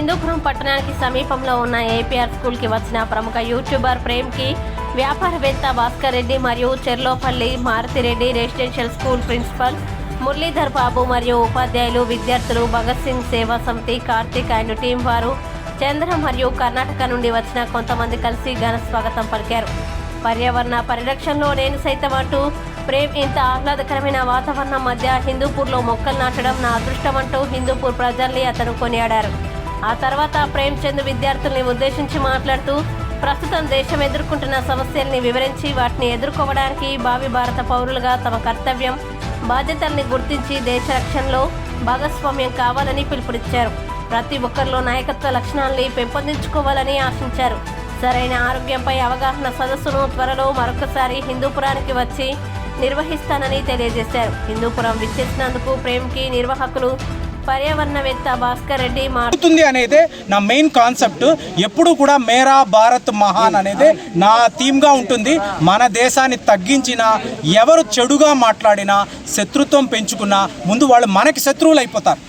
హిందూపురం పట్టణానికి సమీపంలో ఉన్న ఏపీఆర్ స్కూల్కి వచ్చిన ప్రముఖ యూట్యూబర్ ప్రేమ్కి వ్యాపారవేత్త భాస్కర్ రెడ్డి మరియు Cherlopalli Maruthireddy residential school principal Muralidhar Babu మరియు ఉపాధ్యాయులు, విద్యార్థులు, భగత్ సింగ్ సేవా సమితి, కార్తిక్ అండ్ టీం వారు, చంద్ర మరియు కర్ణాటక నుండి వచ్చిన కొంతమంది కలిసి ఘన స్వాగతం పలికారు. పర్యావరణ పరిరక్షణలో నేను సైతం అంటూ ప్రేమ్ ఇంత ఆహ్లాదకరమైన వాతావరణం మధ్య హిందూపూర్లో మొక్కలు నాటడం నా అదృష్టం అంటూ హిందూపూర్ ప్రజల్ని అతను కొనియాడారు. ఆ తర్వాత ప్రేమ్ చంద్ విద్యార్థుల్ని ఉద్దేశించి మాట్లాడుతూ ప్రస్తుతం దేశం ఎదుర్కొంటున్న సమస్యల్ని వివరించి వాటిని ఎదుర్కోవడానికి భావి భారత పౌరులుగా తమ కర్తవ్యం, బాధ్యతల్ని గుర్తించి దేశ రక్షణలో భాగస్వామ్యం కావాలని పిలుపునిచ్చారు. ప్రతి ఒక్కరిలో నాయకత్వ లక్షణాల్ని పెంపొందించుకోవాలని ఆశించారు. సరైన ఆరోగ్యంపై అవగాహన సదస్సును త్వరలో మరొకసారి హిందూపురానికి వచ్చి నిర్వహిస్తానని తెలియజేశారు. హిందూపురం విచ్చేసినందుకు ప్రేమ్కి నిర్వాహకులు పర్యావరణవేత్త భాస్కర్ రెడ్డి మాట్లాడుతుంది అనేది నా మెయిన్ కాన్సెప్ట్. ఎప్పుడు కూడా మేరా భారత్ మహాన్ అనేది నా థీమ్గా ఉంటుంది. మన దేశాన్ని తగ్గించిన, ఎవరు చెడుగా మాట్లాడినా, శత్రుత్వం పెంచుకున్నా ముందు వాళ్ళు మనకి శత్రువులు అయిపోతారు.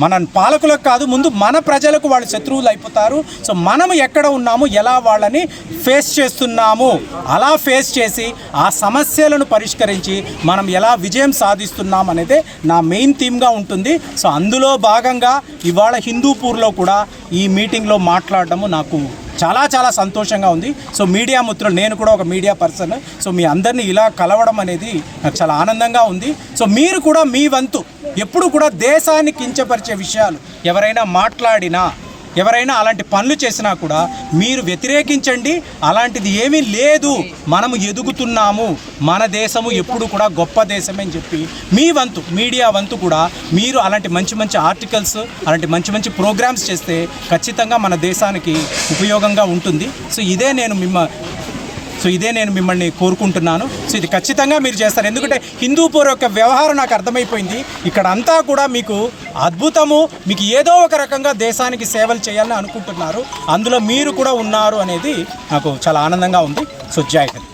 మన పాలకులకు కాదు, ముందు మన ప్రజలకు వాళ్ళు శత్రువులు అయిపోతారు. సో మనం ఎక్కడ ఉన్నాము, ఎలా వాళ్ళని ఫేస్ చేస్తున్నాము, అలా ఫేస్ చేసి ఆ సమస్యలను పరిష్కరించి మనం ఎలా విజయం సాధిస్తున్నాం అనేది నా మెయిన్ థీమ్గా ఉంటుంది. సో అందులో భాగంగా ఇవాళ హిందూపూర్లో కూడా ఈ మీటింగ్లో మాట్లాడడము నాకు చాలా చాలా సంతోషంగా ఉంది. సో మీడియా మిత్రులు, నేను కూడా ఒక మీడియా పర్సన్, సో మీ అందరినీ ఇలా కలవడం అనేది నాకు చాలా ఆనందంగా ఉంది. సో మీరు కూడా మీ వంతు ఎప్పుడు కూడా దేశాన్ని కించపరిచే విషయాలు ఎవరైనా మాట్లాడినా, ఎవరైనా అలాంటి పనులు చేసినా కూడా మీరు వ్యతిరేకించండి. అలాంటిది ఏమీ లేదు, మనము ఎదుగుతున్నాము, మన దేశము ఎప్పుడు కూడా గొప్ప దేశమే అని చెప్పి మీ వంతు, మీడియా వంతు కూడా మీరు అలాంటి మంచి మంచి ఆర్టికల్స్, అలాంటి మంచి మంచి ప్రోగ్రామ్స్ చేస్తే ఖచ్చితంగా మన దేశానికి ఉపయోగంగా ఉంటుంది. సో ఇదే నేను మిమ్మల్ని కోరుకుంటున్నాను. సో ఇది ఖచ్చితంగా మీరు చేస్తారు. ఎందుకంటే హిందూపూర్ యొక్క వ్యవహారం నాకు అర్థమైపోయింది. ఇక్కడ అంతా కూడా మీకు అద్భుతము, మీకు ఏదో ఒక రకంగా దేశానికి సేవలు చేయాలని అనుకుంటున్నారు. అందులో మీరు కూడా ఉన్నారు అనేది నాకు చాలా ఆనందంగా ఉంది. సో జై హింద్.